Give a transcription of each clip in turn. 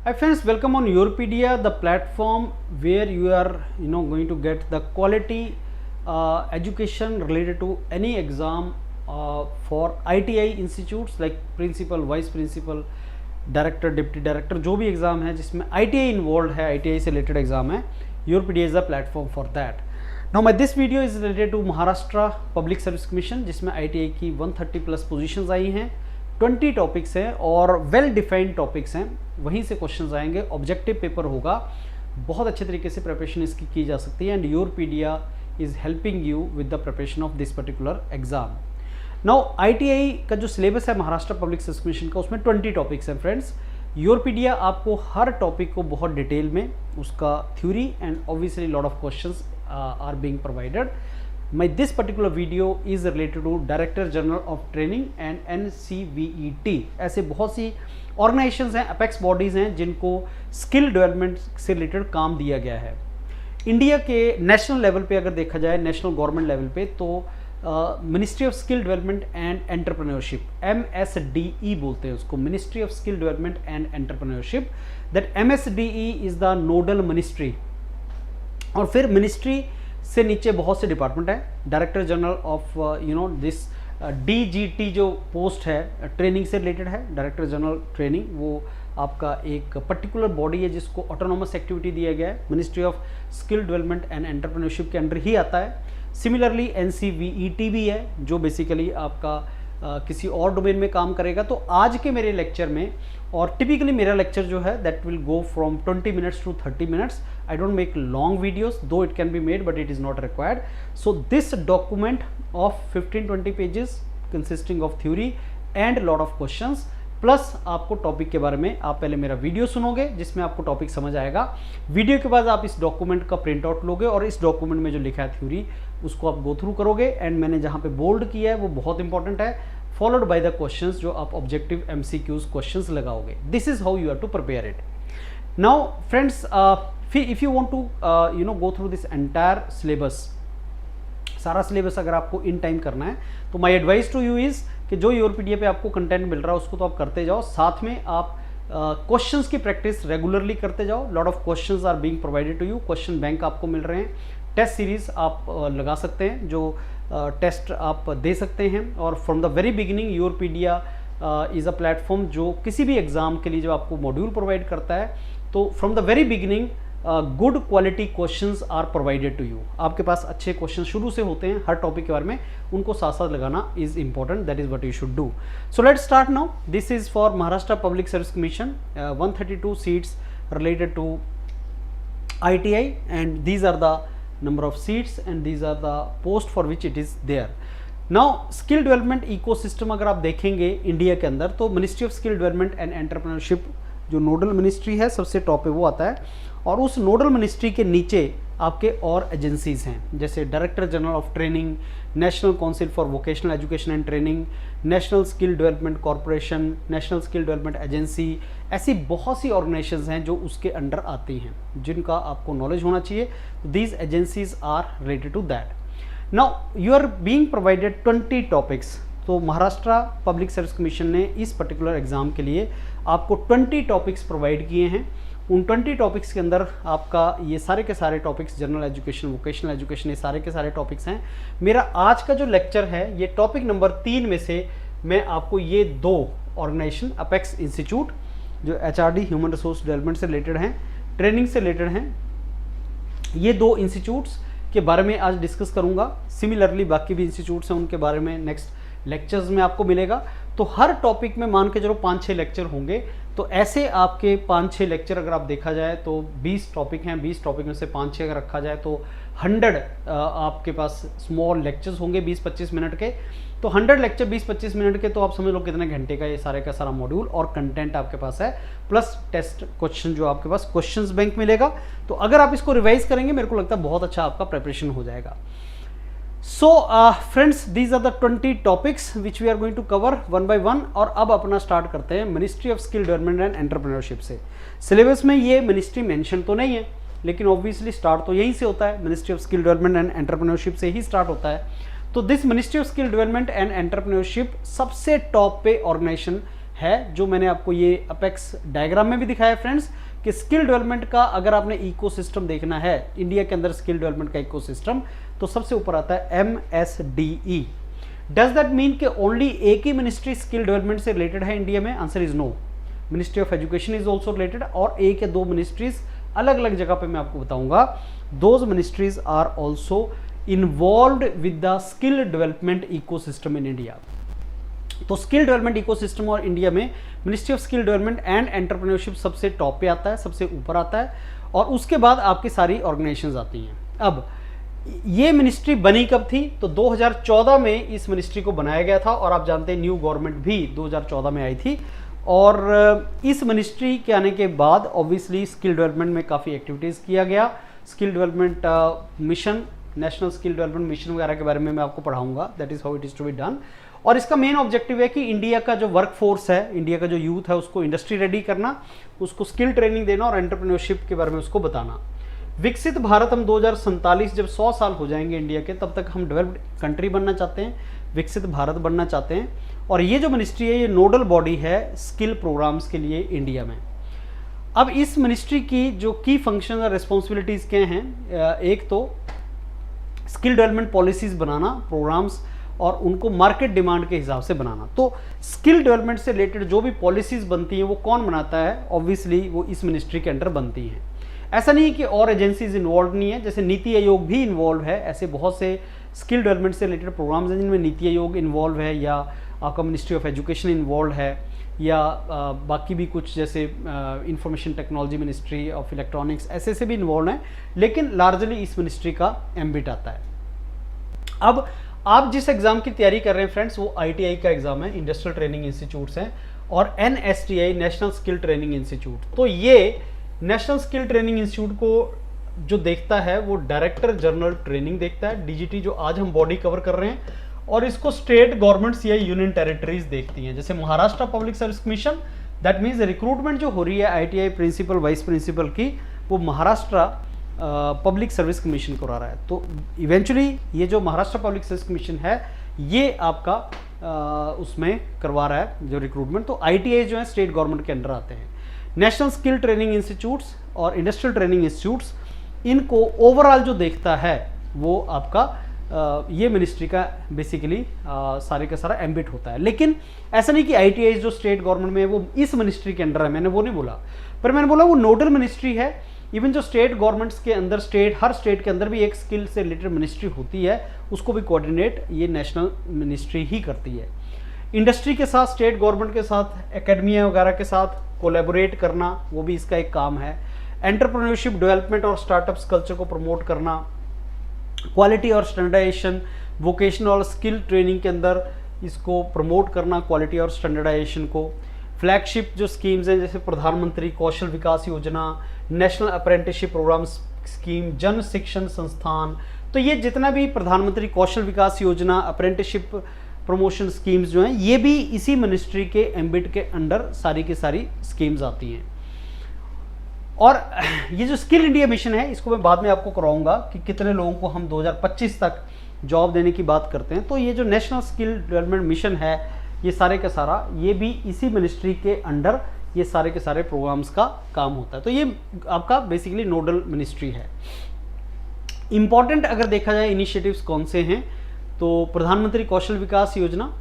Hi friends, welcome on Europedia, the platform where you are going to get the quality education related to any exam for ITI institutes like principal, vice principal, director, deputy director, जो भी exam है जिसमें ITI involve है, ITI से related exam है, Europedia is the platform for that. Now my this video is related to Maharashtra public service commission, जिसमें ITI की 130 plus positions आई हैं, 20 टॉपिक्स हैं और वेल डिफाइंड टॉपिक्स हैं. वहीं से क्वेश्चंस आएंगे, ऑब्जेक्टिव पेपर होगा, बहुत अच्छे तरीके से प्रिपरेशन इसकी की जा सकती है. And Europedia is helping you with the preparation of this particular exam. Now ITI का जो सिलेबस है महाराष्ट्र पब्लिक सर्विस कमीशन का, उसमें 20 टॉपिक्स हैं फ्रेंड्स. यूरोपीडिया आपको हर टॉपिक को बहुत डिटेल में उसका theory and obviously lot of questions are being provided. My this particular video is related to director general of training and NCVET. ऐसे बहुत सी ऑर्गेनाइजेशंस हैं, अपेक्स बॉडीज़ हैं जिनको स्किल डेवलपमेंट से रिलेटेड काम दिया गया है. इंडिया के नेशनल लेवल पे अगर देखा जाए, नेशनल गवर्नमेंट लेवल पे, तो ministry of skill development and entrepreneurship, MSDE बोलते हैं उसको, ministry of skill development and entrepreneurship. That MSDE is the nodal ministry. और फिर मिनिस्ट्री से नीचे बहुत से डिपार्टमेंट है. Director general of this DGT जो पोस्ट है ट्रेनिंग से रिलेटेड है, डायरेक्टर जनरल ट्रेनिंग, वो आपका एक पर्टिकुलर बॉडी है जिसको ऑटोनोमस एक्टिविटी दिया गया है. Ministry of skill development and entrepreneurship के अंडर ही आता है. सिमिलरली NCVET भी है जो बेसिकली आपका किसी और डोमेन में काम करेगा. तो आज के मेरे लेक्चर में, और टिपिकली मेरा लेक्चर जो है that will go from 20 minutes to 30 minutes. I don't make long videos, though it can be made, but it is not required. So this document of 15-20 pages consisting of theory and lot of questions, plus आपको topic के बारे में, आप पहले मेरा video सुनोगे जिसमें आपको टॉपिक समझ आएगा. वीडियो के बाद आप इस डॉक्यूमेंट का प्रिंट आउट लोगे और इस डॉक्यूमेंट में जो लिखा है थ्योरी उसको आप गो थ्रू करोगे. एंड मैंने जहाँ पे बोल्ड किया है वो बहुत इंपॉर्टेंट है, फॉलोड बाय द क्वेश्चंस जो आप ऑब्जेक्टिव MCQs क्वेश्चंस लगाओगे. This is how you have to prepare it. Now friends, if you want to go through this entire syllabus, सारा सिलेबस अगर आपको इन टाइम करना है, तो my advice to you is कि जो यूरोपीडिया पे आपको कंटेंट मिल रहा है उसको तो आप करते जाओ, साथ में आप क्वेश्चंस की प्रैक्टिस रेगुलरली करते जाओ. Lot of questions are being provided to you. Question bank आपको मिल रहे हैं, टेस्ट सीरीज आप लगा सकते हैं, जो टेस्ट आप दे सकते हैं. और from the very beginning Europedia is a platform जो किसी भी एग्जाम के लिए जो आपको मॉड्यूल प्रोवाइड करता है, तो from the very beginning good quality questions are provided to you. आपके पास अच्छे क्वेश्चन शुरू से होते हैं हर टॉपिक के बारे में, उनको साथ साथ लगाना is important. That is what you should do. So let's start now. This is for Maharashtra public service commission, 132 seats related to ITI and these are the number of seats and these are the post for which it is there. Now skill development ecosystem अगर आप देखेंगे India के अंदर, तो ministry of skill development and entrepreneurship जो nodal ministry है सबसे top पे वो आता है. और उस नोडल मिनिस्ट्री के नीचे आपके और एजेंसीज हैं, जैसे director general of training, national council for vocational education and training, national skill development corporation, national skill development agency. ऐसी बहुत सी ऑर्गेनाइजेशंस हैं जो उसके अंडर आती हैं, जिनका आपको नॉलेज होना चाहिए. These agencies are related to that. Now you are being provided 20 topics. तो महाराष्ट्र पब्लिक सर्विस कमीशन ने इस पर्टिकुलर एग्जाम के लिए आपको 20 टॉपिक्स प्रोवाइड किए हैं. उन 20 टॉपिक्स के अंदर आपका ये सारे के सारे topics, general education, vocational education, ये सारे के सारे टॉपिक्स हैं. मेरा आज का जो लेक्चर है ये टॉपिक नंबर 3 में से मैं आपको ये 2 ऑर्गेनाइजेशन, अपेक्स इंस्टीट्यूट जो HRD ह्यूमन रिसोर्स डेवलपमेंट से रिलेटेड हैं, ट्रेनिंग से रिलेटेड हैं, ये 2 इंस्टीट्यूट्स के बारे में आज डिस्कस करूंगा. सिमिलरली बाकी भी इंस्टीट्यूट्स हैं, उनके बारे में नेक्स्ट लेक्चर्स में आपको मिलेगा. तो हर टॉपिक में मान के चलो 5-6 लेक्चर होंगे. तो ऐसे आपके 5-6 लेक्चर अगर आप देखा जाए तो 20 टॉपिक हैं, 20 टॉपिक में से 5-6 अगर रखा जाए तो 100 आपके पास स्मॉल लेक्चर्स होंगे 20-25 मिनट के. तो 100 लेक्चर 20-25 मिनट के, तो आप समझ लो कितने घंटे का ये सारे का सारा मॉड्यूल और कंटेंट आपके पास है, प्लस टेस्ट क्वेश्चन जो आपके पास क्वेश्चंस बैंक मिलेगा. तो अगर आप इसको रिवाइज करेंगे, मेरे को लगता है बहुत अच्छा आपका प्रिपरेशन हो जाएगा. So friends, these are the 20 topics which we are going to cover one by one. और अब अपना स्टार्ट करते हैं ministry of skill development and entrepreneurship से. सिलेबस में ये मिनिस्ट्री मेंशन तो नहीं है, लेकिन ऑब्वियसली स्टार्ट तो यहीं से होता है, ministry of skill development and entrepreneurship से ही स्टार्ट होता है. तो this ministry of skill development and entrepreneurship सबसे टॉप पे ऑर्गेनाइजेशन है, जो मैंने आपको ये अपेक्स डायग्राम में भी दिखाया फ्रेंड्स, कि स्किल डेवलपमेंट का अगर आपने इकोसिस्टम देखना है इंडिया के अंदर, स्किल डेवलपमेंट का इकोसिस्टम, तो सबसे ऊपर आता है MSDE। डज दैट मीन कि ओनली एक ही मिनिस्ट्री स्किल डेवलपमेंट से रिलेटेड है इंडिया में? Answer is no. Ministry of education is also related, और एक या दो मिनिस्ट्रीज अलग अलग जगह पे मैं आपको बताऊंगा, those ministries are also involved with the skill development ecosystem in India. तो स्किल डेवलपमेंट इकोसिस्टम और इंडिया में ministry of skill development and entrepreneurship सबसे टॉप पे आता है, सबसे ऊपर आता है, और उसके बाद आपकी सारी ऑर्गेनाइजेशंस आती हैं। अब ये मिनिस्ट्री बनी कब थी? तो 2014 में इस मिनिस्ट्री को बनाया गया था, और आप जानते हैं न्यू गवर्नमेंट भी 2014 में आई थी। और इस मिनिस्ट्री के आने के बाद ऑब्वियसली स्किल डेवलपमेंट में काफ़ी एक्टिविटीज़ किया गया। Skill development mission, national skill development mission वगैरह के बारे में मैं आपको पढ़ाऊंगा, that is how it is to be done. और इसका मेन ऑब्जेक्टिव है कि इंडिया का जो वर्क फोर्स है, इंडिया का जो यूथ है, उसको इंडस्ट्री रेडी करना, उसको स्किल ट्रेनिंग देना और एंटरप्रेन्योरशिप के बारे में उसको बताना। विकसित भारत हम 2047 जब 100 साल हो जाएंगे इंडिया के, तब तक हम डेवलप्ड कंट्री बनना चाहते हैं, विकसित भारत बनना चाहते हैं। और ये जो मिनिस्ट्री है, ये नोडल बॉडी है स्किल प्रोग्राम्स के लिए इंडिया में। अब इस मिनिस्ट्री की जो की फंक्शन और रिस्पॉन्सिबिलिटीज़ क्या हैं? एक तो स्किल डेवलपमेंट पॉलिसीज़ बनाना, प्रोग्राम्स, और उनको मार्केट डिमांड के हिसाब से बनाना। तो स्किल डेवलपमेंट से रिलेटेड जो भी पॉलिसीज़ बनती हैं वो कौन बनाता है? ऑब्वियसली वो इस मिनिस्ट्री के अंडर बनती हैं। ऐसा नहीं है कि और एजेंसीज इन्वॉल्व नहीं है, जैसे नीति आयोग भी इन्वॉल्व है। ऐसे बहुत से स्किल डेवलपमेंट से रिलेटेड प्रोग्राम्स हैं जिनमें नीति आयोग इन्वॉल्व है, या आपका मिनिस्ट्री ऑफ एजुकेशन इन्वॉल्व है, या बाकी भी कुछ जैसे information technology ministry of electronics, ऐसे से भी इन्वॉल्व हैं, लेकिन लार्जली इस मिनिस्ट्री का एम्बिट आता है। अब आप जिस एग्जाम की तैयारी कर रहे हैं फ्रेंड्स, वो ITI का एग्जाम है, इंडस्ट्रियल ट्रेनिंग इंस्टीट्यूट्स हैं, और NSTI, national skill training institute. तो ये नेशनल स्किल ट्रेनिंग इंस्टीट्यूट को जो देखता है वो डायरेक्टर जनरल ट्रेनिंग देखता है, DGT, जो आज हम बॉडी कवर कर रहे हैं, और इसको स्टेट गवर्नमेंट्स या यूनियन टेरिटरीज देखती हैं। जैसे Maharashtra public service commission, that means recruitment जो हो रही है ITI प्रिंसिपल वाइस प्रिंसिपल की, वो महाराष्ट्र पब्लिक सर्विस कमीशन करा रहा है। तो इवेंचुअली ये जो महाराष्ट्र पब्लिक सर्विस कमीशन है, ये आपका उसमें करवा रहा है जो रिक्रूटमेंट। तो ITI जो है स्टेट गवर्नमेंट के अंडर आते हैं। नेशनल स्किल ट्रेनिंग इंस्टीट्यूट्स और इंडस्ट्रियल ट्रेनिंग इंस्टीट्यूट्स, इनको ओवरऑल जो देखता है वो आपका ये मिनिस्ट्री का बेसिकली सारे का सारा एम्बिट होता है। लेकिन ऐसा नहीं कि ITI जो स्टेट गवर्नमेंट में है वो इस मिनिस्ट्री के अंडर है, मैंने वो नहीं बोला, पर मैंने बोला वो नोडल मिनिस्ट्री है। इवन जो स्टेट गवर्नमेंट्स के अंदर, हर स्टेट के अंदर भी एक स्किल से रिलेटेड मिनिस्ट्री होती है, उसको भी कोऑर्डिनेट ये नेशनल मिनिस्ट्री ही करती है। इंडस्ट्री के साथ, स्टेट गवर्नमेंट के साथ, एकेडमिया वगैरह के साथ कोलैबोरेट करना, वो भी इसका एक काम है। एंटरप्रेन्योरशिप डेवलपमेंट और स्टार्टअप्स कल्चर को प्रमोट करना, क्वालिटी और स्टैंडर्डाइजेशन, वोकेशनल और स्किल ट्रेनिंग के अंदर इसको प्रमोट करना, क्वालिटी और स्टैंडर्डाइजेशन को। फ्लैगशिप जो स्कीम्स हैं जैसे प्रधानमंत्री कौशल विकास योजना, नेशनल अप्रेंटिसशिप प्रोग्राम स्कीम, जन शिक्षण संस्थान, तो ये जितना भी प्रधानमंत्री कौशल विकास योजना, अप्रेंटिसशिप प्रमोशन स्कीम्स जो हैं, ये भी इसी मिनिस्ट्री के एम्बिट के अंडर सारी की सारी स्कीम्स आती हैं। और ये जो स्किल इंडिया मिशन है, इसको मैं बाद में आपको कराऊंगा कि कितने लोगों को हम 2025 तक जॉब देने की बात करते हैं। तो ये जो नेशनल स्किल डेवलपमेंट मिशन है, ये सारे का सारा, ये भी इसी मिनिस्ट्री के अंडर ये सारे के सारे प्रोग्राम्स का काम होता है। तो ये आपका बेसिकली नोडल मिनिस्ट्री है। इंपॉर्टेंट अगर देखा जाए इनिशिएटिव्स कौन से हैं, तो प्रधानमंत्री कौशल विकास योजना,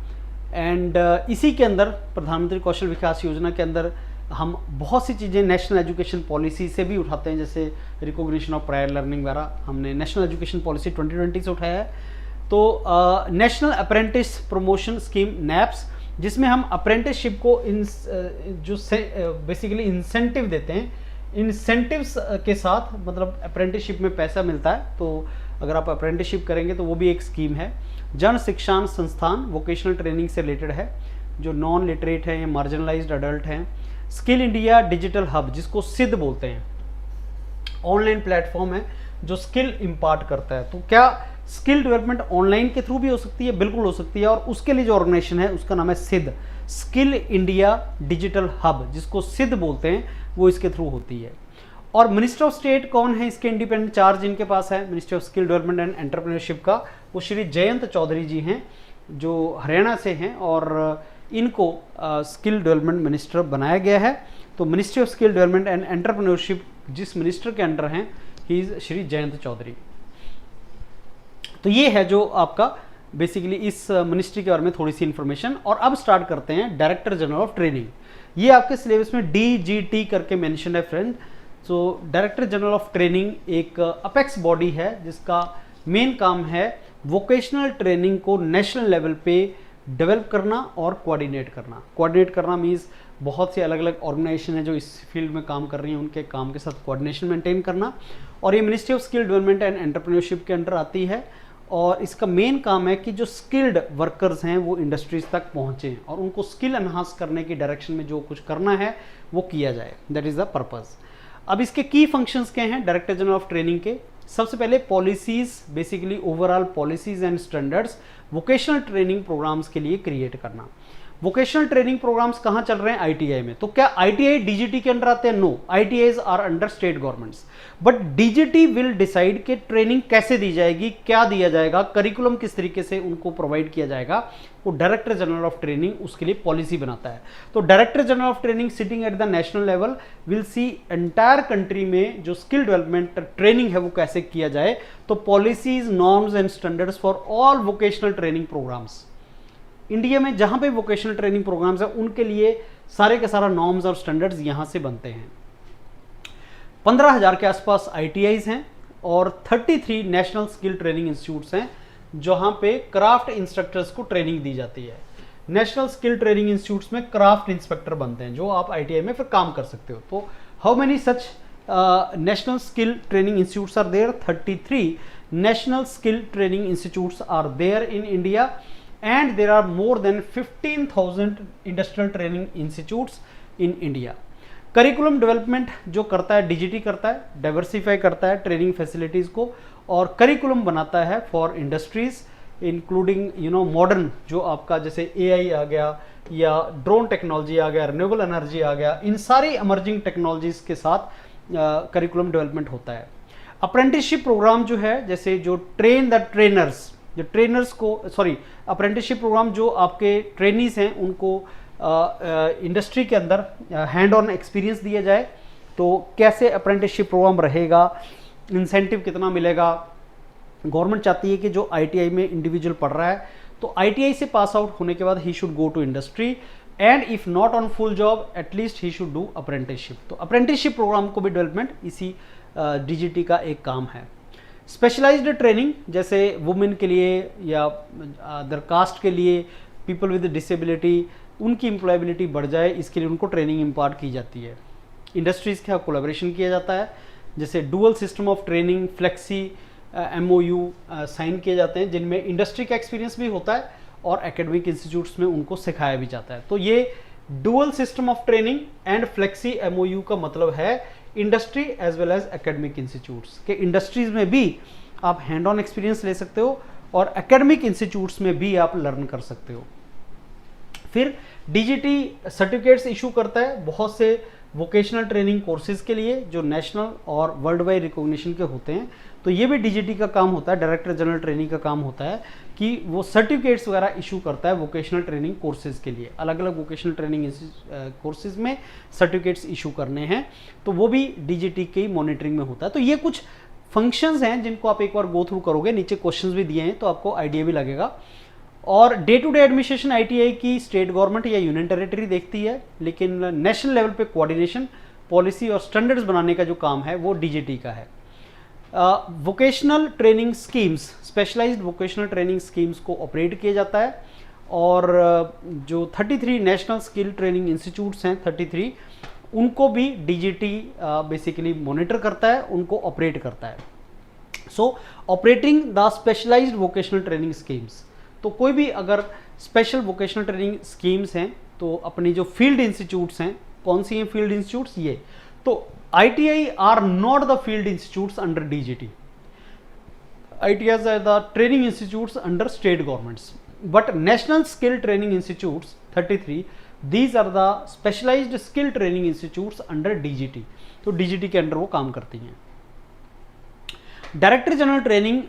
एंड इसी के अंदर प्रधानमंत्री कौशल विकास योजना के अंदर हम बहुत सी चीज़ें नेशनल एजुकेशन पॉलिसी से भी उठाते हैं, जैसे रिकॉग्निशन ऑफ प्रायर लर्निंग वगैरह हमने नेशनल एजुकेशन पॉलिसी 2020 से उठाया है। तो national apprentice promotion scheme NAPS, जिसमें हम अप्रेंटिसशिप को जो बेसिकली इंसेंटिव देते हैं, इंसेंटिव्स के साथ, मतलब अप्रेंटिसशिप में पैसा मिलता है, तो अगर आप अप्रेंटिसशिप करेंगे तो वो भी एक स्कीम है। जन शिक्षण संस्थान वोकेशनल ट्रेनिंग से रिलेटेड है, जो नॉन लिटरेट हैं या मार्जिनलाइज्ड अडल्ट हैं। स्किल इंडिया डिजिटल हब, जिसको सिद्ध बोलते हैं, ऑनलाइन प्लेटफॉर्म है जो स्किल इम्पार्ट करता है। तो क्या स्किल डेवलपमेंट ऑनलाइन के थ्रू भी हो सकती है? बिल्कुल हो सकती है, और उसके लिए जो ऑर्गेनाइजेशन है उसका नाम है सिद्ध, स्किल इंडिया डिजिटल हब, जिसको सिद्ध बोलते हैं, वो इसके थ्रू होती है। और मिनिस्टर ऑफ स्टेट कौन है इसके इंडिपेंडेंट चार्ज इनके पास है, ministry of skill development and entrepreneurship का, वो श्री जयंत चौधरी जी हैं, जो हरियाणा से हैं, और इनको स्किल डेवलपमेंट मिनिस्टर बनाया गया है। तो ministry of skill development and entrepreneurship जिस मिनिस्टर के अंडर हैं, ही इज श्री जयंत चौधरी। तो ये है जो आपका बेसिकली इस मिनिस्ट्री के बारे में थोड़ी सी इंफॉर्मेशन। और अब स्टार्ट करते हैं डायरेक्टर जनरल ऑफ ट्रेनिंग। ये आपके सिलेबस में DGT करके मेंशन है friend. So director general of training एक अपेक्स बॉडी है जिसका मेन काम है वोकेशनल ट्रेनिंग को नेशनल लेवल पे डेवलप करना और कोऑर्डिनेट करना। कोऑर्डिनेट करना मीन्स बहुत सी अलग अलग ऑर्गेनाइजेशन है जो इस फील्ड में काम कर रही हैं, उनके काम के साथ कोऑर्डिनेशन मेंटेन करना। और ये ministry of skill development and entrepreneurship के अंडर आती है। और इसका मेन काम है कि जो स्किल्ड वर्कर्स हैं वो इंडस्ट्रीज तक पहुँचें और उनको स्किल एनहांस करने की डायरेक्शन में जो कुछ करना है वो किया जाए। That is the purpose. अब इसके की फंक्शंस क्या हैं डायरेक्टर जनरल ऑफ ट्रेनिंग के? सबसे पहले policies, basically overall policies and standards vocational training programmes के लिए क्रिएट करना। वोकेशनल ट्रेनिंग प्रोग्राम्स कहाँ चल रहे हैं? ITI में। तो क्या ITI DGT के अंडर आते हैं? No, ITIs are under state governments. But DGT will decide कि ट्रेनिंग कैसे दी जाएगी, क्या दिया जाएगा, करिकुलम किस तरीके से उनको प्रोवाइड किया जाएगा, वो डायरेक्टर जनरल ऑफ ट्रेनिंग उसके लिए पॉलिसी बनाता है। तो director general of training sitting at the national level will see entire country में जो स्किल डेवलपमेंट ट्रेनिंग है वो कैसे किया जाए। तो policies, norms and standards for all vocational training programmes. India में जहां पे वोकेशनल ट्रेनिंग प्रोग्राम्स है उनके लिए सारे के सारा नॉर्म्स और स्टैंडर्ड्स यहां से बनते हैं। 15,000 के आसपास ITIs हैं और 33 नेशनल स्किल ट्रेनिंग इंस्टीट्यूट्स हैं जहां पे क्राफ्ट इंस्ट्रक्टर्स को ट्रेनिंग दी जाती है। नेशनल स्किल ट्रेनिंग इंस्टीट्यूट्स में क्राफ्ट इंस्पेक्टर बनते हैं जो आप ITI में फिर काम कर सकते हो। तो how many such national skill training institutes are there? 33 national skill training institutes are there in India and there are more than 15,000 industrial training institutes in India. Curriculum development जो करता है DGT करता है, डाइवर्सिफाई करता है training facilities को और curriculum बनाता है फॉर इंडस्ट्रीज इंक्लूडिंग मॉडर्न जो आपका जैसे AI आ गया या ड्रोन टेक्नोलॉजी आ गया, रिन्यूएबल एनर्जी आ गया, इन सारी इमर्जिंग टेक्नोलॉजीज़ के साथ करिकुलम डेवलपमेंट होता है। अप्रेंटिसशिप प्रोग्राम जो है जैसे जो ट्रेन द ट्रेनर्स, जो ट्रेनर्स को अप्रेंटिसशिप प्रोग्राम जो आपके ट्रेनीज हैं उनको इंडस्ट्री के अंदर हैंड ऑन एक्सपीरियंस दिया जाए। तो कैसे अप्रेंटिसशिप प्रोग्राम रहेगा, इंसेंटिव कितना मिलेगा। गवर्नमेंट चाहती है कि जो ITI में इंडिविजुअल पढ़ रहा है तो ITI से पास आउट होने के बाद he should go to industry and if not on full job at least he should do apprenticeship. तो अप्रेंटिसशिप प्रोग्राम को भी डेवलपमेंट इसी DGT का एक काम है। स्पेशलाइज्ड ट्रेनिंग जैसे वुमेन के लिए या अदर कास्ट के लिए, पीपल विद डिसेबिलिटी, उनकी एम्प्लॉयबिलिटी बढ़ जाए इसके लिए उनको ट्रेनिंग इम्पार्ट की जाती है। इंडस्ट्रीज़ के साथ कोलैबोरेशन किया जाता है जैसे dual system of training, flexi MOU sign किए जाते हैं जिनमें इंडस्ट्री का एक्सपीरियंस भी होता है और एकेडमिक इंस्टीट्यूट्स में उनको सिखाया भी जाता है। तो ये dual system of training and flexi MOU का मतलब है industry as well as academic institutes के इंडस्ट्रीज में भी आप हैंड ऑन एक्सपीरियंस ले सकते हो और एकेडमिक इंस्टीट्यूट्स में भी आप लर्न कर सकते हो। फिर DGT सर्टिफिकेट्स इशू करता है बहुत से वोकेशनल ट्रेनिंग कोर्सेज के लिए जो नेशनल और वर्ल्ड वाइड रिकॉग्निशन के होते हैं। तो ये भी DGT का काम होता है, डायरेक्टर जनरल ट्रेनिंग का काम होता है कि वो सर्टिफिकेट्स वगैरह इशू करता है वोकेशनल ट्रेनिंग कोर्सेज के लिए। अलग अलग वोकेशनल ट्रेनिंग कोर्सेज में सर्टिफिकेट्स इशू करने हैं तो वो भी DGT की मॉनिटरिंग में होता है। तो ये कुछ फंक्शंस हैं जिनको आप एक बार गो थ्रू करोगे, नीचे क्वेश्चंस भी दिए हैं तो आपको आइडिया भी लगेगा। और day to day administration ITI की स्टेट गवर्नमेंट या यूनियन टेरिटरी देखती है, लेकिन नेशनल लेवल पे कोऑर्डिनेशन, पॉलिसी और स्टैंडर्ड्स बनाने का जो काम है वो DGT का है। Vocational training schemes, specialised vocational training schemes को ऑपरेट किया जाता है और जो 33 नेशनल स्किल ट्रेनिंग इंस्टीट्यूट्स हैं 33, उनको भी DGT बेसिकली मॉनिटर करता है, उनको ऑपरेट करता है। So operating the specialised vocational training schemes, तो कोई भी अगर स्पेशल वोकेशनल ट्रेनिंग स्कीम्स हैं तो अपनी जो फील्ड इंस्टीट्यूट्स हैं, कौन सी हैं फील्ड इंस्टीट्यूट्स? ये तो ITI are not the field institutes under DGT. ITIs are the training institutes under state governments, but national skill training institutes 33, these are the specialized skill training institutes under DGT. तो DGT के under वो काम करती हैं। Director general training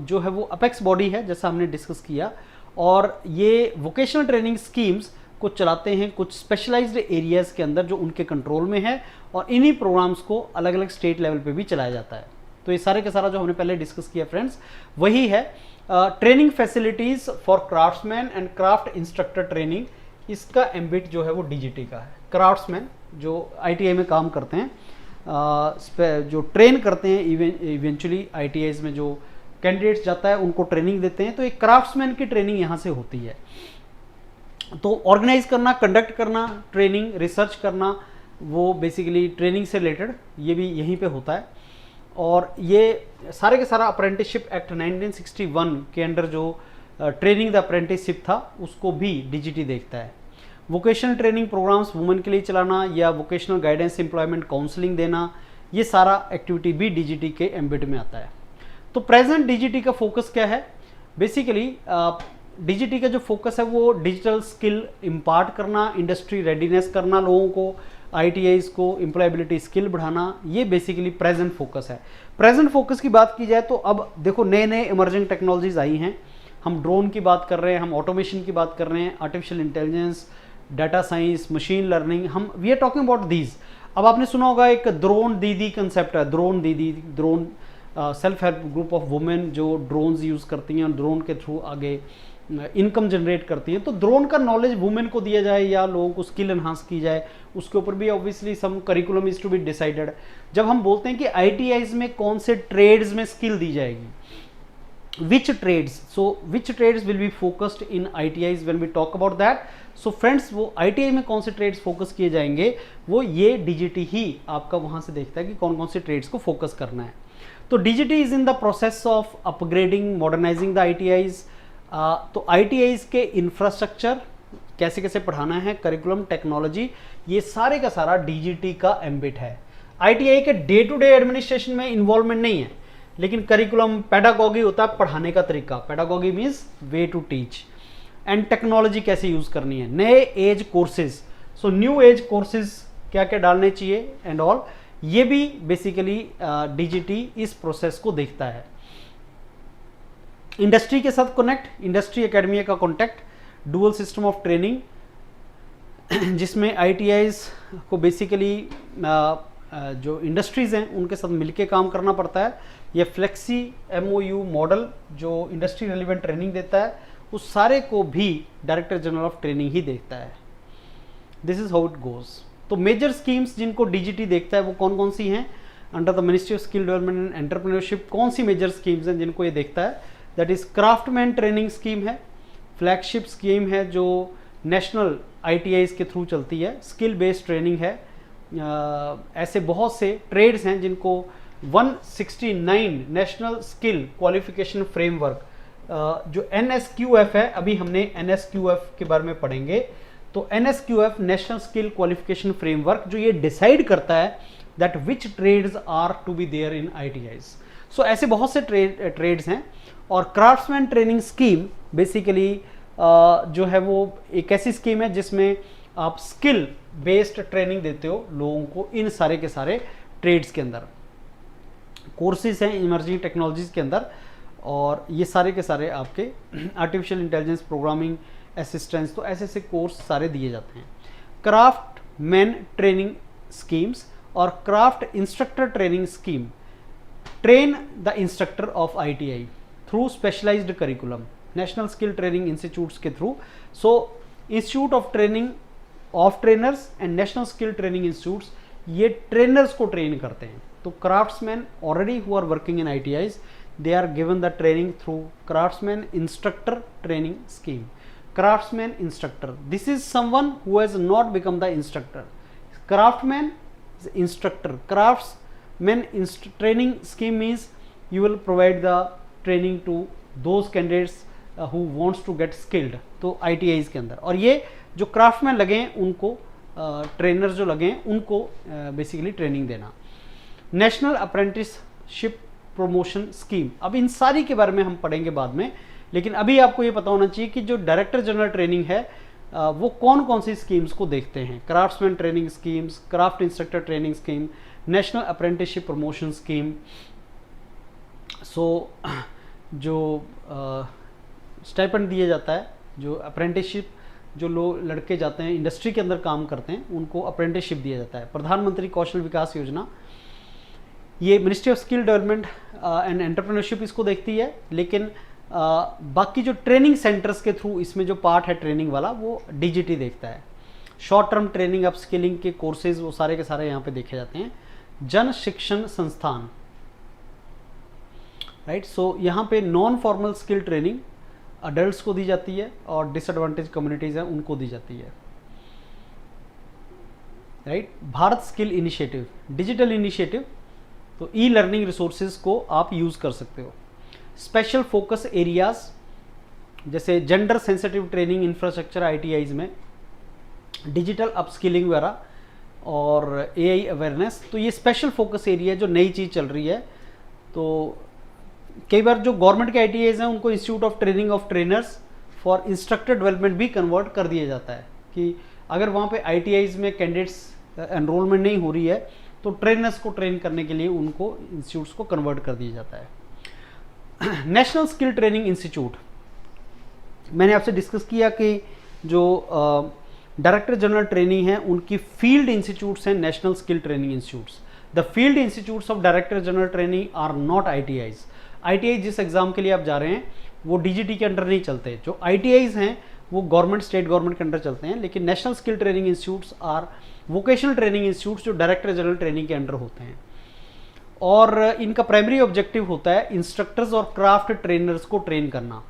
जो है वो apex body है जैसा हमने डिस्कस किया, और ये वोकेशनल ट्रेनिंग स्कीम्स को चलाते हैं कुछ स्पेशलाइज्ड एरियाज़ के अंदर जो उनके कंट्रोल में है, और इन्हीं प्रोग्राम्स को अलग अलग स्टेट लेवल पे भी चलाया जाता है। तो ये सारे का सारा जो हमने पहले डिस्कस किया फ्रेंड्स वही है। Training facilities for craftsman and craft instructor training, इसका एम्बिट जो है वो डीजीटी का है। क्राफ्ट्समैन जो आईटीआई में काम करते हैं, जो ट्रेन करते हैं इवेंचुअली आईटीआईज में जो कैंडिडेट्स जाता है उनको ट्रेनिंग देते हैं, तो एक क्राफ्ट्समैन की ट्रेनिंग यहाँ से होती है। तो ऑर्गेनाइज करना, कंडक्ट करना, ट्रेनिंग, रिसर्च करना, वो बेसिकली ट्रेनिंग से रिलेटेड ये भी यहीं पे होता है। और ये सारे के सारा अप्रेंटिसशिप एक्ट 1961 के अंडर जो ट्रेनिंग द अप्रेंटिसशिप था उसको भी डीजीटी देखता है। वोकेशनल ट्रेनिंग प्रोग्राम्स वुमेन के लिए चलाना या वोकेशनल गाइडेंस एम्प्लॉयमेंट काउंसलिंग देना, ये सारा एक्टिविटी भी डीजीटी के एम्बिट में आता है। तो प्रेजेंट डीजीटी का फोकस क्या है? बेसिकली डीजीटी का जो फोकस है वो डिजिटल स्किल इम्पार्ट करना, इंडस्ट्री रेडीनेस करना, लोगों को आईटीआईज को एम्प्लॉयबिलिटी स्किल बढ़ाना, ये बेसिकली प्रेजेंट फोकस है। प्रेजेंट फोकस की बात की जाए तो अब देखो नए नए इमर्जिंग टेक्नोलॉजीज आई हैं। हम ड्रोन की बात कर रहे हैं, हम ऑटोमेशन की बात कर रहे हैं, artificial intelligence, data science, machine learning, हम we are talking about these. अब आपने सुना होगा एक ड्रोन दीदी कंसेप्ट है, ड्रोन दीदी, drone self help group of women जो ड्रोन्स यूज़ करती हैं और ड्रोन के थ्रू आगे इनकम जनरेट करती हैं। तो ड्रोन का नॉलेज वुमेन को दिया जाए या लोगों को स्किल एनहांस की जाए, उसके ऊपर भी obviously some curriculum is to be decided. जब हम बोलते हैं कि आईटीआईज में कौन से ट्रेड्स में स्किल दी जाएगी, which trades, so which trades will be focused in ITIs when we talk about that, so friends वो ITI में कौन से ट्रेड्स फोकस किए जाएंगे वो ये डीजीटी ही आपका वहाँ से देखता है कि कौन कौन से ट्रेड्स को फोकस करना है। तो DGT is in the process of upgrading, modernising the ITIs। तो ITIs के इंफ्रास्ट्रक्चर कैसे कैसे पढ़ाना है, करिकुलम, टेक्नोलॉजी, ये सारे का सारा डीजीटी का एम्बिट है। ITI के डे टू डे एडमिनिस्ट्रेशन में इन्वॉल्वमेंट नहीं है, लेकिन करिकुलम, पेडागॉगी होता है पढ़ाने का तरीका, pedagogy means way to teach, and technology कैसे यूज करनी है, नए age courses, so new age courses क्या क्या डालने चाहिए एंड ऑल, ये भी बेसिकली डीजीटी इस प्रोसेस को देखता है। इंडस्ट्री के साथ कनेक्ट, इंडस्ट्री एकेडमिया का contact, dual system of training जिसमें आईटीआईज को बेसिकली जो इंडस्ट्रीज़ हैं उनके साथ मिलके काम करना पड़ता है। ये फ्लेक्सी MOU मॉडल जो इंडस्ट्री रेलिवेंट ट्रेनिंग देता है उस सारे को भी डायरेक्टर जनरल ऑफ ट्रेनिंग ही देखता है। This is how it goes. तो मेजर स्कीम्स जिनको डीजीटी देखता है वो कौन कौन सी हैं? Under the ministry of skill development and entrepreneurship कौन सी मेजर स्कीम्स हैं जिनको ये देखता है? That is craftsman training scheme है, फ्लैगशिप स्कीम है जो नेशनल ITIs के थ्रू चलती है, स्किल बेस्ड ट्रेनिंग है। ऐसे बहुत से ट्रेड्स हैं जिनको 169 नेशनल स्किल क्वालिफिकेशन फ्रेमवर्क जो NSQF है, अभी हमने NSQF के बारे में पढ़ेंगे। तो NSQF national skill qualification framework जो ये डिसाइड करता है that which trades are to be there in ITIs। So ऐसे बहुत से ट्रेड्स हैं। और क्राफ्ट्समैन ट्रेनिंग स्कीम बेसिकली जो है वो एक ऐसी स्कीम है जिसमें आप स्किल बेस्ड ट्रेनिंग देते हो लोगों को इन सारे के सारे ट्रेड्स के अंदर, कोर्सेज हैं इमर्जिंग टेक्नोलॉजीज के अंदर, और ये सारे के सारे आपके आर्टिफिशियल इंटेलिजेंस, प्रोग्रामिंग, असिस्टेंस, तो ऐसे ऐसे कोर्स सारे दिए जाते हैं। क्राफ्ट मैन ट्रेनिंग स्कीम्स और craft instructor training scheme train the instructor of ITI through specialised curriculum, national skill training institutes के through. So institute of training of trainers and national skill training institutes ये trainers को train करते हैं। तो craftsman already who are working in ITIs they are given the training through craftsman instructor training scheme. Craftsman instructor, this is someone who has not become the instructor. Craftsman is instructor. Craftsman training scheme means you will provide the training to those candidates who wants to get skilled. तो ITIs के अंदर, और ये जो craftsman लगे हैं उनको trainer जो लगे हैं उनको बेसिकली ट्रेनिंग देना। नेशनल अप्रेंटिसशिप प्रमोशन स्कीम, अब इन सारी के बारे में हम पढ़ेंगे बाद में, लेकिन अभी आपको ये पता होना चाहिए कि जो डायरेक्टर जनरल ट्रेनिंग है वो कौन कौन सी स्कीम्स को देखते हैं। Craftsman training schemes, craft instructor training scheme, national apprenticeship promotion scheme. So जो स्टाइपेंड दिया जाता है, जो अप्रेंटिसशिप जो लोग लड़के जाते हैं इंडस्ट्री के अंदर काम करते हैं उनको अप्रेंटिसशिप दिया जाता है। प्रधानमंत्री कौशल विकास योजना, ये ministry of skill development and entrepreneurship इसको देखती है, लेकिन बाकी जो ट्रेनिंग सेंटर्स के थ्रू इसमें जो पार्ट है ट्रेनिंग वाला वो डीजीटी देखता है। Short term training up skilling के कोर्सेज वो सारे के सारे यहाँ पे देखे जाते हैं। जन शिक्षण संस्थान, राइट, सो यहाँ पे non formal skill training adults को दी जाती है और डिसएडवांटेज कम्युनिटीज़ हैं उनको दी जाती है, right. Bharat skill initiative, digital initiative, तो ई लर्निंग रिसोर्सेज को आप यूज़ कर सकते हो। स्पेशल फोकस एरियाज जैसे gender sensitive training infrastructure ITIs में, डिजिटल अपस्किलिंग वगैरह और एआई अवेयरनेस, तो ये स्पेशल फोकस एरिया जो नई चीज़ चल रही है। तो कई बार जो गवर्नमेंट के आईटीआईज हैं उनको institute of training of trainers for instructor development भी कन्वर्ट कर दिया जाता है कि अगर वहाँ पे आईटीआईज में कैंडिडेट्स एनरोलमेंट नहीं हो रही है तो ट्रेनर्स को ट्रेन करने के लिए उनको इंस्टीट्यूट्स को कन्वर्ट कर दिया जाता है। नेशनल स्किल ट्रेनिंग इंस्टीट्यूट, मैंने आपसे डिस्कस किया कि जो डायरेक्टर जनरल ट्रेनिंग हैं उनकी फील्ड इंस्टीट्यूट्स हैं national skill training institutes. The field institutes of director general training are not ITIs. ITI जिस एग्जाम के लिए आप जा रहे हैं वो डीजीटी के अंडर नहीं चलते, जो आईटीआईज हैं वो गवर्नमेंट स्टेट गवर्नमेंट के अंडर चलते हैं, लेकिन national skill training institutes are vocational training institutes जो डायरेक्टर जनरल ट्रेनिंग के अंडर होते हैं। और इनका प्राइमरी ऑब्जेक्टिव होता है इंस्ट्रक्टर्स और क्राफ्ट ट्रेनर्स को ट्रेन करना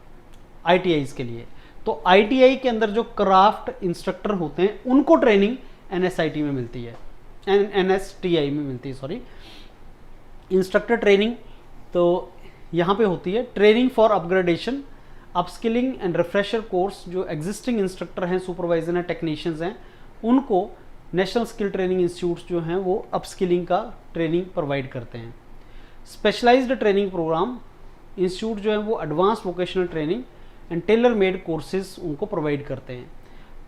आईटीआईज के लिए। तो आईटीआई के अंदर जो क्राफ्ट इंस्ट्रक्टर होते हैं उनको ट्रेनिंग एनएसआईटी में मिलती है, एनएसटीआई में मिलती है, सॉरी, इंस्ट्रक्टर ट्रेनिंग तो यहाँ पे होती है। Training for upgradation, upskilling and refresher course, जो एग्जिस्टिंग इंस्ट्रक्टर हैं, सुपरवाइजर हैं, टेक्नीशियंस हैं, उनको नेशनल स्किल ट्रेनिंग इंस्टीट्यूट्स जो हैं वो अपस्किलिंग का ट्रेनिंग प्रोवाइड करते हैं। स्पेशलाइज्ड ट्रेनिंग प्रोग्राम इंस्टीट्यूट जो है वो advance vocational training and tailor made courses उनको प्रोवाइड करते हैं।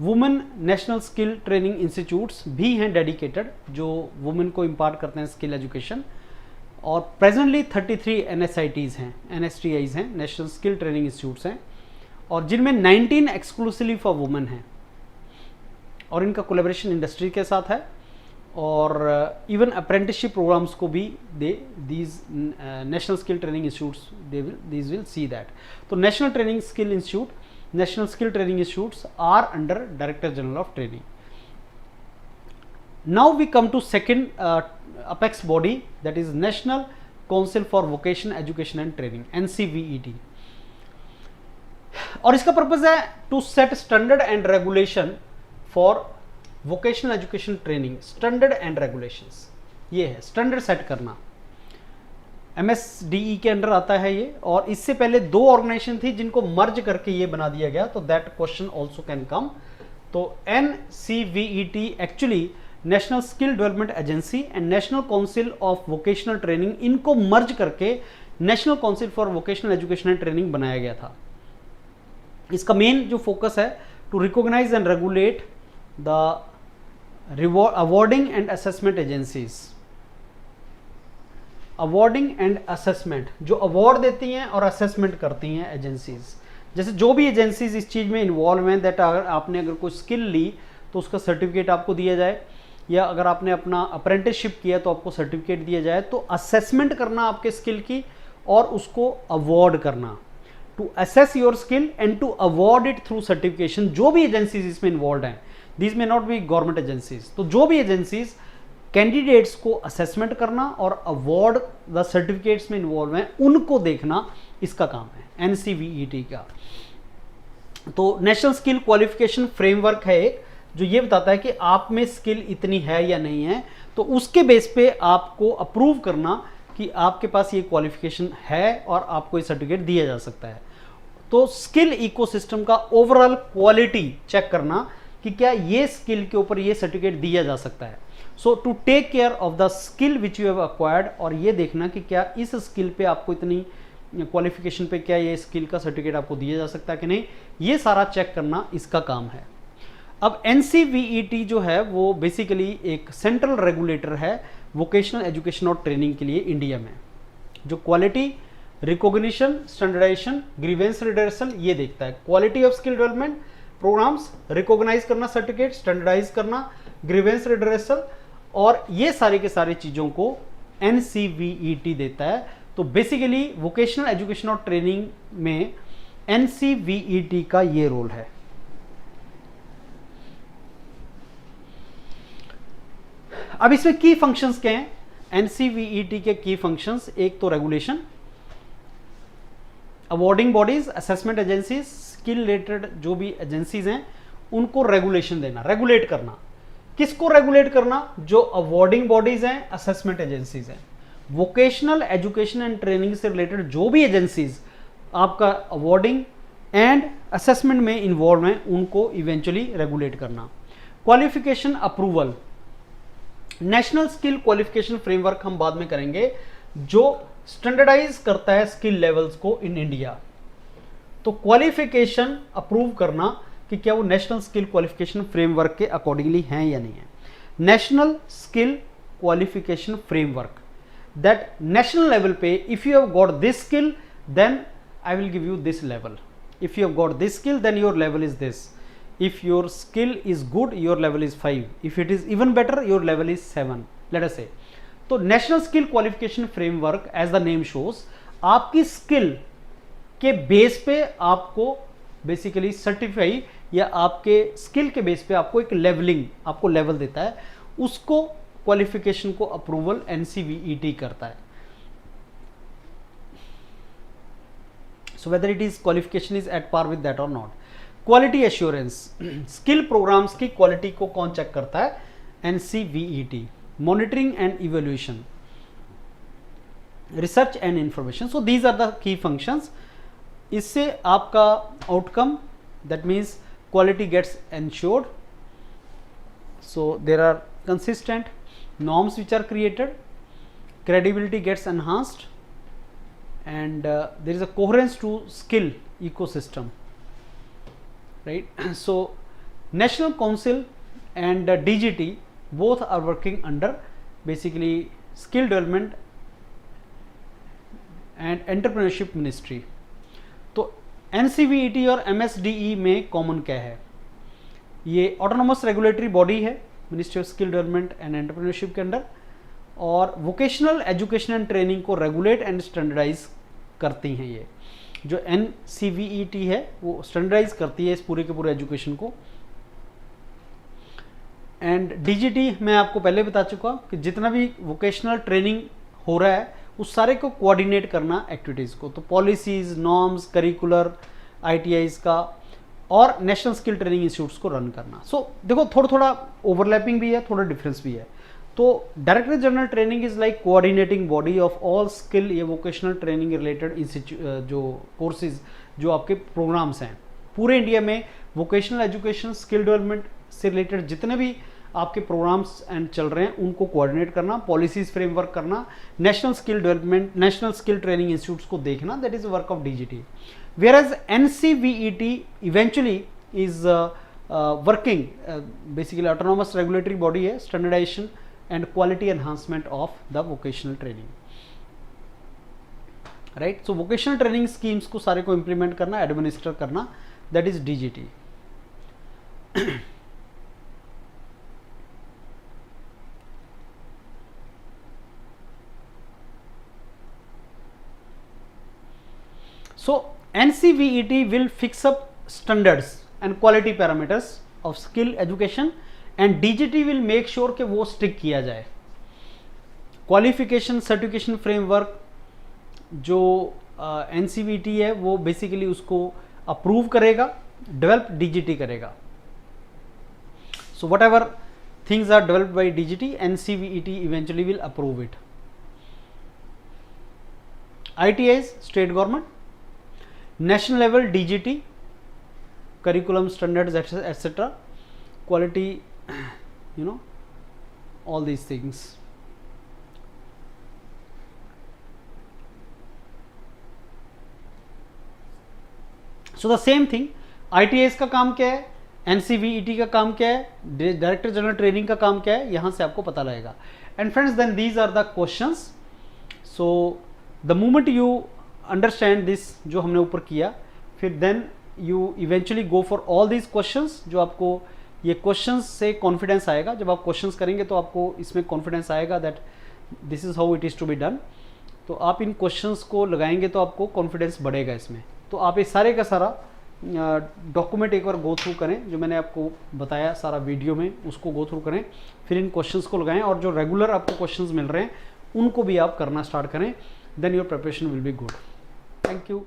Women national skill training institutes भी हैं डेडिकेटेड, जो वुमेन को इम्पार्ट करते हैं स्किल एजुकेशन। और प्रेजेंटली 33 एनएसआईटीज़ हैं, एनएसटीआईज़ हैं, नेशनल स्किल ट्रेनिंग इंस्टीट्यूट्स हैं, और जिनमें 19 एक्सक्लूसिवली फॉर वुमेन हैं, और इनका कोलैबोरेशन इंडस्ट्री के साथ है। और इवन अप्रेंटिसशिप प्रोग्राम्स को भी these national skill training institutes these will see that. तो national training skill institute, national skill training institutes are under director general of training. Now we come to second apex body, that is National Council for Vocational Education and Training, NCVET, और इसका purpose है to set standard and regulation for vocational education training. Standard and regulations, ये है standard set करना, MSDE के under आता है ये। और इससे पहले 2 ऑर्गेनाइजेशन थी जिनको मर्ज करके ये बना दिया गया, तो that question also can come. तो NCVET actually national skill development agency and national council of vocational training, इनको मर्ज करके national council for vocational education and training बनाया गया था। इसका मेन जो फोकस है to recognise and regulate the awarding and assessment agencies. Awarding and assessment, जो award देती हैं और असेसमेंट करती हैं एजेंसीज, जैसे जो भी एजेंसीज इस चीज़ में इन्वॉल्व हैं, दैट आपने अगर कोई स्किल ली तो उसका सर्टिफिकेट आपको दिया जाए, या अगर आपने अपना अप्रेंटिसशिप किया तो आपको सर्टिफिकेट दिया जाए। तो असेसमेंट करना आपके स्किल की और उसको अवार्ड करना, to assess your skill and to award it through certification. जो भी एजेंसीज इसमें इन्वॉल्व हैं, दिस में नॉट बी गवर्नमेंट एजेंसीज, तो जो भी एजेंसीज कैंडिडेट्स को असेसमेंट करना और अवार्ड द सर्टिफिकेट्स में इन्वॉल्व हैं, उनको देखना इसका काम है NCVET का। तो नेशनल स्किल क्वालिफिकेशन फ्रेमवर्क है एक, जो ये बताता है कि आप में स्किल इतनी है या नहीं है, तो उसके बेस पे आपको अप्रूव करना कि आपके पास ये क्वालिफिकेशन है और आपको ये सर्टिफिकेट दिया जा सकता है। तो स्किल इकोसिस्टम का ओवरऑल क्वालिटी चेक करना कि क्या ये स्किल के ऊपर ये सर्टिफिकेट दिया जा सकता है। So to take care of the skill which you have acquired, और ये देखना कि क्या इस स्किल पे आपको इतनी क्वालिफिकेशन पे क्या ये स्किल का सर्टिफिकेट आपको दिया जा सकता है कि नहीं, ये सारा चेक करना इसका काम है। अब NCVET जो है वो बेसिकली एक सेंट्रल रेगुलेटर है वोकेशनल एजुकेशन और ट्रेनिंग के लिए इंडिया में, जो quality, recognition, standardisation, grievance redressal ये देखता है। Quality of skill development, programmes, recognise करना सर्टिफिकेट, स्टैंडर्डाइज करना, ग्रीवेंस रिड्रेसल, और ये सारे के सारे चीज़ों को NCVET देता है। तो बेसिकली वोकेशनल एजुकेशन और ट्रेनिंग में NCVET का ये रोल है। अब इसमें की फंक्शंस क्या हैं? NCVET के की फंक्शंस, एक तो regulation, awarding bodies, assessment agencies, skill related जो भी एजेंसीज हैं उनको रेगुलेशन देना, रेगुलेट करना। किसको रेगुलेट करना? जो अवॉर्डिंग बॉडीज हैं, असेसमेंट एजेंसीज हैं। वोकेशनल एजुकेशन एंड ट्रेनिंग से रिलेटेड जो भी एजेंसीज आपका अवॉर्डिंग एंड असेसमेंट में इन्वॉल्व हैं उनको इवेंचुअली रेगुलेट करना। Qualification approval, national skill qualification framework हम बाद में करेंगे, जो स्टैंडर्डाइज करता है स्किल लेवल्स को इन इंडिया। तो क्वालिफिकेशन अप्रूव करना कि क्या वो नेशनल स्किल क्वालिफिकेशन फ्रेमवर्क के अकॉर्डिंगली हैं या नहीं है। National skill qualification framework, that national level पे if you have got this skill then I will give you this level, if you have got this skill then your level is this, if your skill is good your level is 5, if it is even better your level is 7, let us say। तो national skill qualification framework as the name shows आपकी skill के base पे आपको basically certify या आपके skill के base पे आपको एक लेवलिंग, आपको लेवल देता है, उसको क्वालिफिकेशन को अप्रूवल NCVET करता है। So whether it is qualification is at par with that और not. Quality assurance, skill programmes की क्वालिटी को कौन चेक करता है? NCVET। Monitoring and evaluation, research and information. So these are the key functions. इससे आपका outcome, that means quality gets ensured. So there are consistent norms which are created, credibility gets enhanced, and there is a coherence to skill ecosystem, right? So National Council and DGT both are working under basically skill development and entrepreneurship ministry। तो NCVET और MSDE में common क्या है? ये autonomous regulatory body है ministry of skill development and entrepreneurship के under, और vocational education and training को रेगुलेट एंड स्टैंडर्डाइज करती हैं। ये जो NCVET है वो स्टैंडर्डाइज करती है इस पूरे के पूरे एजुकेशन को। एंड DGT मैं आपको पहले बता चुका कि जितना भी वोकेशनल ट्रेनिंग हो रहा है उस सारे को कोऑर्डिनेट करना एक्टिविटीज़ को, तो पॉलिसीज, नॉर्म्स, करिकुलर, ITIs का और नेशनल स्किल ट्रेनिंग इंस्टीट्यूट्स को रन करना। सो देखो थोड़ा थोड़ा ओवरलैपिंग भी है, थोड़ा डिफरेंस भी है। तो director general training is like coordinating body of all skill या वोकेशनल ट्रेनिंग रिलेटेड जो कोर्सेज, जो आपके प्रोग्राम्स हैं पूरे इंडिया में वोकेशनल एजुकेशन स्किल डेवलपमेंट से रिलेटेड जितने भी आपके प्रोग्राम्स एंड चल रहे हैं उनको कोऑर्डिनेट करना, पॉलिसीज फ्रेमवर्क करना, national skill development, national skill training institutes को देखना, that is work of DGT। whereas NCVET eventually is working basically autonomous regulatory body है, standardization and quality enhancement of the vocational training, right? So vocational training schemes को सारे को implement करना, administer करना, that is DGT। so NCVET will fix up standards and quality parameters of skill education and DGT will make sure कि वो stick किया जाए। Qualification certification framework जो NCVET है वो बेसिकली उसको अप्रूव करेगा, डेवलप DGT करेगा। So whatever things are developed by DGT, NCVET eventually will approve it. ITIs state government, national level DGT, curriculum standards etc, quality, you know, all these things। so the same thing, ITIs का काम क्या है, NCVET का काम क्या है, director general training का काम क्या है, यहां से आपको पता लगेगा। And friends then these are the questions. So the moment you understand this जो हमने ऊपर किया, फिर then you eventually go for all these questions, जो आपको ये क्वेश्चंस से कॉन्फिडेंस आएगा। जब आप क्वेश्चंस करेंगे तो आपको इसमें कॉन्फिडेंस आएगा that this is how it is to be done. तो आप इन क्वेश्चंस को लगाएंगे तो आपको कॉन्फिडेंस बढ़ेगा इसमें। तो आप ये सारे का सारा डॉक्यूमेंट एक बार गो थ्रू करें, जो मैंने आपको बताया सारा वीडियो में, उसको गो थ्रू करें, फिर इन क्वेश्चंस को लगाएं, और जो रेगुलर आपको क्वेश्चंस मिल रहे हैं उनको भी आप करना स्टार्ट करें, then your preparation will be good. Thank you.